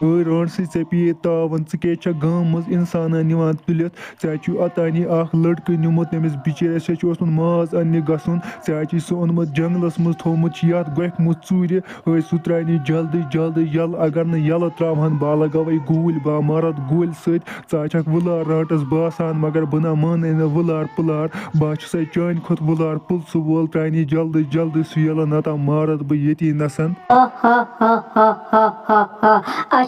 Rönsi cepie tavan kecha gamas insana nivan tulit chachu atani akh ladka nimut nemis bichare se osman maz anne gasun chachi su onmat janglas mus thomut yat gek mus tsuri hoy sutrani jaldi yal agar na yal travhan bala gavai gul ba marat gul sit chachak vular ratas basan magar bana man ena vular pular bach sai chain khot vular pul su vol trani jaldi su yala nata marat ba yeti nasan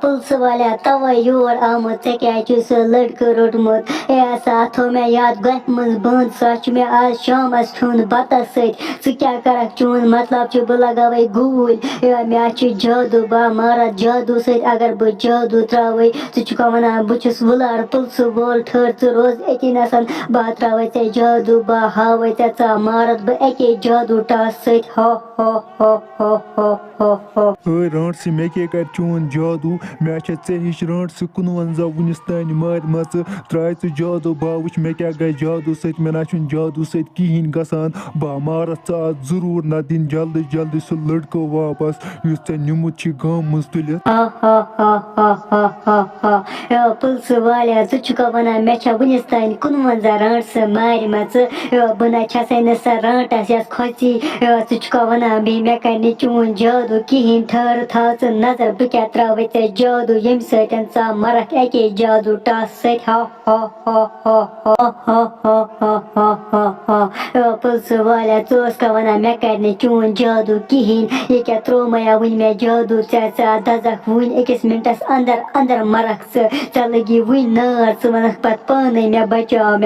پٕلسہٕ والیا تَوَے your آمُت ژےٚ کیٛازِ چھُ سُہ لٔڑکہٕ روٚٹمُت اے ہسا تھوٚو مےٚ یَتھ گۄپھِ منٛز بنٛد سُہ چھُ مےٚ آز شامَس کھیوٚن بَتَس سۭتۍ ژٕ کیٛاہ کَرَکھ چون مطلب چھُ بہٕ لگاوَے گوٗلۍ مےٚ چھُ جادوٗ با مہراز جادوٗ سۭتۍ اگر بہٕ جادوٗ ترٛاوَے ژٕ چھُکھا وَنان بہٕ چھُس وُلار پٕلسہٕ وول ٹھٔہر ژٕ روز أتی نَسَن بہٕ ترٛاوَے ژےٚ جادوٗ با ہاوَے ژےٚ ژا مہراز بہٕ اَکے جادوٗ ٹاس سۭتۍ رانٹسی مے کے کر چون جادو مے چھے ژے ہش رانٹسی 51 ونس تانۍ مارمژ تراے ژٕ جادو با وچھ مے کیا گئی جادو سۭتۍ مے نا چھُنہٕ جادو سۭتۍ کِہیٖنۍ گژھان با مارس ژٕ آز ضروٗر نہ دِن جلدی سُہ لڑکہٕ واپس یُس ژےٚ نِمُت چھُے گامہٕ منٛز تُلِتھ پٕلسہٕ والیا ژٕ چھُکھا وَنان مےٚ چھےٚ وُنِس تانۍ 51 رانٹسہٕ مارمژٕ بہٕ نہ چھسے نہٕ سۄ رانٹس یۄس کھۄژی ژٕ چھُکھا وَنان بیٚیہِ مےٚ کَرِ نہٕ چون جادوٗ کِہیٖنۍ ٹھٔہر تھاو ژٕ نظر بہٕ کیٛاہ ترٛاوَے ژےٚ جادوٗ ییٚمہِ سۭتۍ ژٕ مَرَکھ اَکے جادوٗ ٹاسہٕ سۭتۍ پٕلسہٕ والیا ژٕ اوسکھا وَنان مےٚ کَرِ نہٕ چون جادوٗ کِہیٖنۍ یہِ کیٛاہ ترٛوومَیا وٕنہِ مےٚ جادوٗ ژےٚ دَزَکھ وٕنہِ أکِس مِنٹَس اَندَر مَرَکھ ژےٚ لٔگی وٕنہِ نار ژٕ وَنَکھ پَتہٕ پانَے مےٚ بَچاو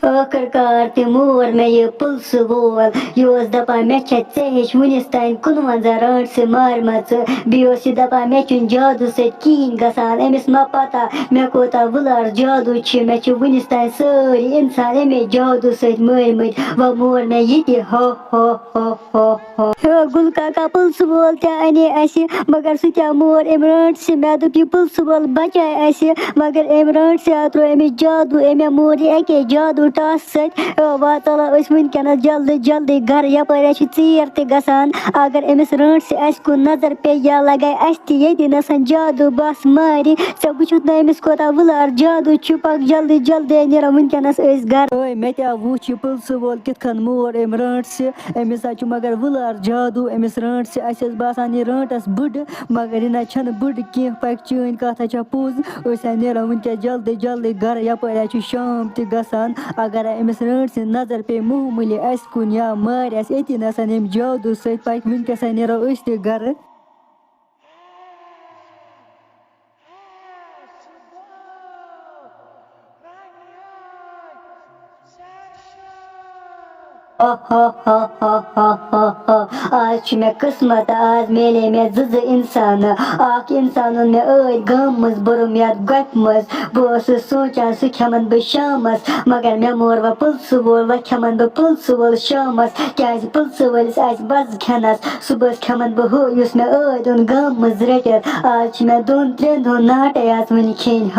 ٲخٕر کار تہِ مور مےٚ یہِ پٕلسہٕ وول یہِ اوس دَپان مےٚ چھےٚ ژےٚ ہِش وُنِس تانۍ 51 رانٹسہٕ مارمَژٕ بیٚیہِ اوس یہِ دَپان مےٚ چھُنہٕ جادوٗ سۭتۍ کِہیٖنۍ گژھان أمِس ما پَتہ مےٚ کوٗتاہ وُلار جادوٗ چھِ مےٚ چھِ وُنِس تانۍ سٲری اِنسان اَمے جادوٗ سۭتۍ مٲرۍمٕتۍ وۄنۍ مور مےٚ یہِ تہِ گُلہٕ کاکا پٕلسہٕ وول تہِ اَنے اَسہِ مگر سُہ تہِ مور أمۍ رانٹسہِ مےٚ دوٚپ یہِ پٕلسہٕ وول بَچاے اَسہِ مگر أمۍ رانٹسہِ ترٛوو أمِس جادوٗ أمۍ مور یہِ اَکے جادوٗ ٹاسہٕ سۭتۍ وۄنۍ ژَلو أسۍ وٕنۍکٮ۪نَس جلدی گَرٕ یَپٲرۍ چھِ ژیر تہِ گژھان اگر أمِس رانٹسہِ اَسہِ کُن نظر پیٚیہِ یا لَگاے اَسہِ تہِ ییٚتی نَسَن جادوٗ بَس مارِ ژےٚ وٕچھُتھ نہ أمِس کوتاہ وُلار جادوٗ چھُ پَکھ جلدی نیرو وٕنۍکٮ۪نَس أسۍ گَرٕ مےٚ تہِ آو وٕچھ یہِ پٕلسہٕ وول کِتھ کٔنۍ مور أمۍ رانٹسہِ أمِس حظ چھُ مگر وُلار جادوٗ أمِس رانٹسہِ اَسہِ ٲس باسان یہِ رانٹَس بٕڈٕ مگر یہِ نہ چھَنہٕ بٕڈٕ کینٛہہ پَکہِ چٲنۍ کَتھ حظ چھےٚ پوٚز أسۍ حظ نیرو وٕنۍکٮ۪س جلدی گَرٕ یَپٲرۍ حظ چھُ شام تہِ گژھان اگر أمِس رانٹہٕ سٕنٛز نظر پیٚیہِ معموٗلی اَسہِ کُن یا مارِ اَسہِ أتی نَسَن ییٚمہِ جادوٗ سۭتۍ پَکہِ وٕنۍکٮ۪س حظ نیرو أسۍ تہِ گَرٕ آز چھُ مےٚ قٕسمت آز میلے مےٚ زٕ اِنسانہٕ اَکھ اِنسان اوٚن مےٚ ٲدۍ گامہٕ منٛز بوٚرُم یَتھ گۄپھِ منٛز بہٕ ٲسٕس سونٛچان سُہ کھٮ۪مَن بہٕ شامَس مگر مےٚ مور وۄنۍ پٕلسہٕ وول وۄنۍ کھٮ۪مَن بہٕ پٕلسہٕ وول شامَس کیٛازِ پٕلسہٕ وٲلِس آسہِ بَتہٕ کھٮ۪نَس صُبحَس کھٮ۪مَن بہٕ ہُہ یُس مےٚ ٲدۍ اوٚن گامہٕ منٛز رٔٹِتھ آز چھِ مےٚ 2-3 دۄہَن ناٹَے آز وٕنہِ کھیٚنۍ